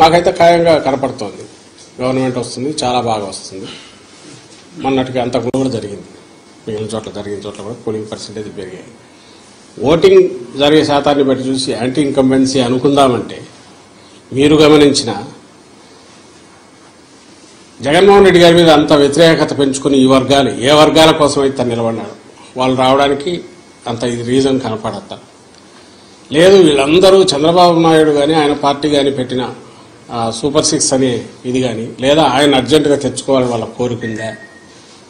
మాకైతే ఖాయంగా కనపడుతోంది. గవర్నమెంట్ వస్తుంది, చాలా బాగా వస్తుంది. మొన్నటికి అంతకుముందు కూడా జరిగింది, మిగిలిన చోట్ల జరిగిన చోట్ల కూడా పోలింగ్ పర్సెంటేజ్ పెరిగాయి. ఓటింగ్ జరిగే శాతాన్ని బట్టి చూసి యాంటీ ఇన్కంబెన్సీ అనుకుందామంటే మీరు గమనించిన జగన్మోహన్ రెడ్డి గారి మీద అంత వ్యతిరేకత పెంచుకుని ఈ వర్గాలు ఏ వర్గాల కోసం అయితే నిలబడినాడు వాళ్ళు రావడానికి అంత ఇది రీజన్ కనపడతా లేదు. వీళ్ళందరూ చంద్రబాబు నాయుడు కానీ ఆయన పార్టీ కానీ పెట్టిన సూపర్ 6 అనే ఇది కానీ లేదా ఆయన అర్జెంటుగా తెచ్చుకోవాలని వాళ్ళ కోరికుందా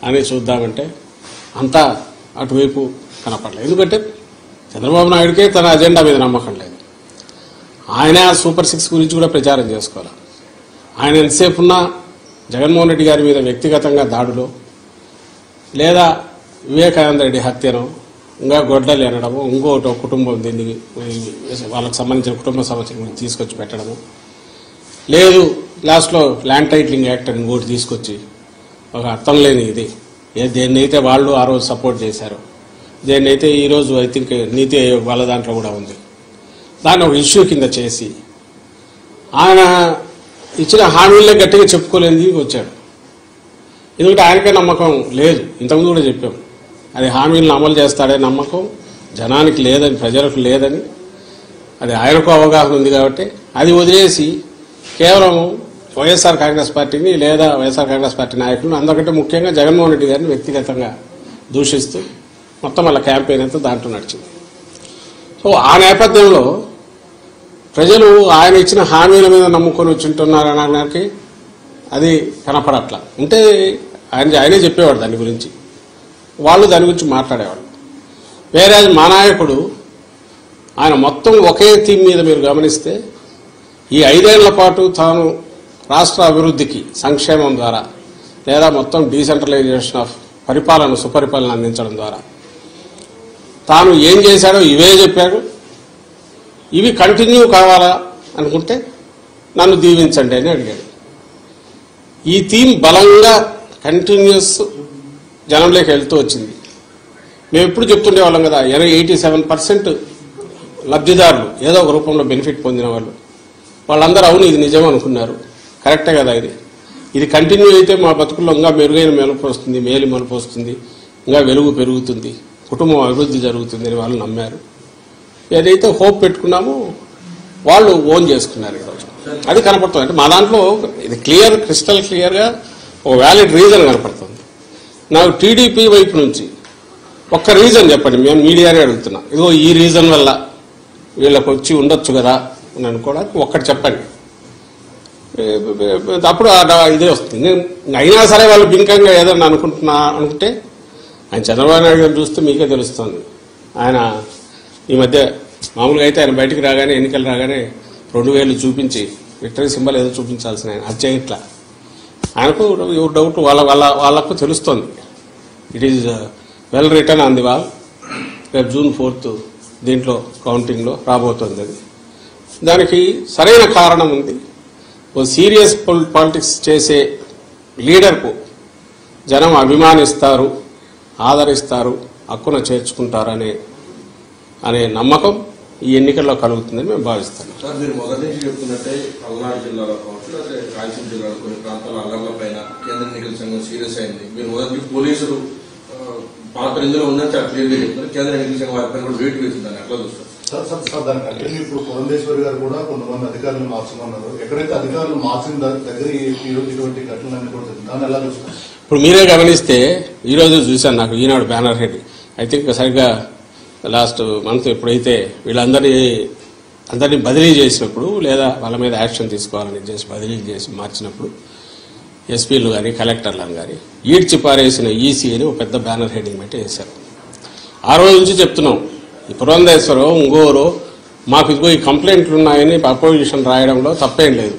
అని చూద్దామంటే అంతా అటువైపు కనపడలేదు. ఎందుకంటే చంద్రబాబు నాయుడికే తన అజెండా మీద నమ్మకం లేదు. ఆయన సూపర్ 6 గురించి కూడా ప్రచారం చేసుకోవాలి. ఆయన ఎంతసేపు ఉన్నా జగన్మోహన్ రెడ్డి గారి మీద వ్యక్తిగతంగా దాడులో లేదా వివేకానంద రెడ్డి హత్యను ఇంకా గొడ్డలు అనడము, ఇంకోటి కుటుంబం దీన్ని వాళ్ళకి సంబంధించిన కుటుంబ సమస్యల గురించి తీసుకొచ్చి పెట్టడము, లేదు లాస్ట్లో ల్యాండ్ టైటిలింగ్ యాక్ట్ అని ఇంకోటి తీసుకొచ్చి ఒక అర్థం లేని ఇది దేన్నైతే వాళ్ళు ఆ రోజు సపోర్ట్ చేశారో దేన్నైతే ఈరోజు ఐ థింక్ నీతి ఆయోగ్ వాళ్ళ దాంట్లో కూడా ఉంది, దాన్ని ఒక ఇష్యూ కింద చేసి ఆయన ఇచ్చిన హామీలే గట్టిగా చెప్పుకోలేని వచ్చాడు. ఎందుకంటే ఆయనకే నమ్మకం లేదు. ఇంతకుముందు కూడా చెప్పాం, అది హామీలను అమలు చేస్తాడే నమ్మకం జనానికి లేదని, ప్రజలకు లేదని. అది ఆయనకు అవగాహన ఉంది కాబట్టి అది వదిలేసి కేవలం వైఎస్ఆర్ కాంగ్రెస్ పార్టీని లేదా వైఎస్ఆర్ కాంగ్రెస్ పార్టీ నాయకులను అందరికంటే ముఖ్యంగా జగన్మోహన్ రెడ్డి గారిని వ్యక్తిగతంగా దూషిస్తూ మొత్తం వాళ్ళ క్యాంపెయిన్ అంతా దాంట్లో నడిచింది. సో ఆ నేపథ్యంలో ప్రజలు ఆయన ఇచ్చిన హామీల మీద నమ్ముకొని వచ్చింటున్నారు అనడానికి అది కనపడట్లా. ఉంటే ఆయనే చెప్పేవాడు దాని గురించి, వాళ్ళు దాని గురించి మాట్లాడేవాళ్ళు. వేరే మా నాయకుడు ఆయన మొత్తం ఒకే థీమ్ మీద మీరు గమనిస్తే ఈ 5 ఏళ్ల పాటు తాను రాష్ట్ర అభివృద్ధికి సంక్షేమం ద్వారా లేదా మొత్తం డీసెంట్రలైజేషన్ ఆఫ్ పరిపాలన సుపరిపాలన అందించడం ద్వారా తాను ఏం చేశాడో ఇవే చెప్పాడు. ఇవి కంటిన్యూ కావాలా అనుకుంటే నన్ను దీవించండి అని అడిగాడు. ఈ థీమ్ బలంగా కంటిన్యూస్ జనంలోకి వెళ్తూ వచ్చింది. మేము ఎప్పుడు చెప్తుండేవాళ్ళం కదా, 87% లబ్ధిదారులు ఏదో ఒక రూపంలో బెనిఫిట్ పొందిన వాళ్ళందరూ అవును ఇది నిజం అనుకున్నారు. కరెక్టే కదా, ఇది కంటిన్యూ అయితే మా బతుకుల్లో ఇంకా మెరుగైన మెలుపు వస్తుంది, మేలు మలుపు వస్తుంది, ఇంకా వెలుగు పెరుగుతుంది, కుటుంబం అభివృద్ధి జరుగుతుంది అని వాళ్ళు నమ్మారు. ఏదైతే హోప్ పెట్టుకున్నామో వాళ్ళు ఓన్ చేసుకున్నారు ఈరోజు. అది కనపడుతుంది. అంటే మా దాంట్లో ఇది క్రిస్టల్ క్లియర్గా ఒక వ్యాలిడ్ రీజన్ కనపడుతుంది. నాకు టీడీపీ వైపు నుంచి ఒక్క రీజన్ చెప్పండి, మేము మీడియానే అడుగుతున్నాం. ఇదిగో ఈ రీజన్ వల్ల వీళ్ళకి వచ్చి ఉండొచ్చు కదా అని అనుకోవడానికి ఒక్కటి చెప్పండి. అప్పుడు ఇదే వస్తుంది. అయినా సరే వాళ్ళు బింకంగా ఏదన్నా అనుకుంటే ఆయన చంద్రబాబు నాయుడు గారు చూస్తే మీకే తెలుస్తుంది. ఆయన ఈ మధ్య మామూలుగా అయితే ఆయన బయటికి రాగానే ఎన్నికలు రాగానే 2000 చూపించి విక్టరీ సింబల్ ఏదో చూపించాల్సిన ఆయన అది చేయట్లా. ఆయనకు ఎవరు డౌట్ వాళ్ళకు తెలుస్తోంది. It is well return on the wall. రేపు June 4th దీంట్లో కౌంటింగ్లో రాబోతోంది. అది దానికి సరైన కారణం ఉంది. ఓ సీరియస్ పాలిటిక్స్ చేసే లీడర్కు జనం అభిమానిస్తారు, ఆదరిస్తారు, హక్కున చేర్చుకుంటారు అనే నమ్మకం ఈ ఎన్నికల్లో కలుగుతుందని మేము భావిస్తాం. సార్, మీరు మొదటి నుంచి చెప్తున్నట్టే పల్నాడు జిల్లాలో కావచ్చు లేదా రాయలసీమ జిల్లాలో కొన్ని ప్రాంతాల అల్లర్ల పైన కేంద్ర ఎన్నికల సంఘం సీరియస్ అయింది. మీరు మొదటి పోలీసులు పాత్ర ఇందులో ఉందని చాలా క్లియర్గా చెప్తున్నారు. కేంద్ర ఎన్నికల సంఘం వారి పైన కూడా వెయిట్ వేసిందని ఎట్లా చూస్తారు? సార్ దానికంటే ఇప్పుడు పురంధేశ్వరి గారు కూడా కొంతమంది అధికారులను మార్చమన్నారు. ఎక్కడైతే అధికారులు మార్చిన దగ్గర ఇటువంటి ఘటనలన్నీ కూడా దాన్ని ఎలా చూస్తారు? ఇప్పుడు మీరే గమనిస్తే ఈరోజు చూశాను, నాకు ఈనాడు బ్యానర్ హెడ్ ఐ థింక్ సరిగ్గా లాస్ట్ మంత్ ఎప్పుడైతే అందరినీ బదిలీ చేసినప్పుడు లేదా వాళ్ళ మీద యాక్షన్ తీసుకోవాలని చేసి బదిలీ చేసి మార్చినప్పుడు ఎస్పీలు కానీ కలెక్టర్లను కానీ ఈడ్చి పారేసిన ఈసీ అని ఒక పెద్ద బ్యానర్ హెడ్డింగ్ పెట్టి వేశారు. ఆ రోజు నుంచి చెప్తున్నాం, ఈ పురంధేశ్వరం ఇంగోరు మాకు ఇదిగో ఈ కంప్లైంట్లు ఉన్నాయని అపోజిషన్ రాయడంలో తప్పేం లేదు.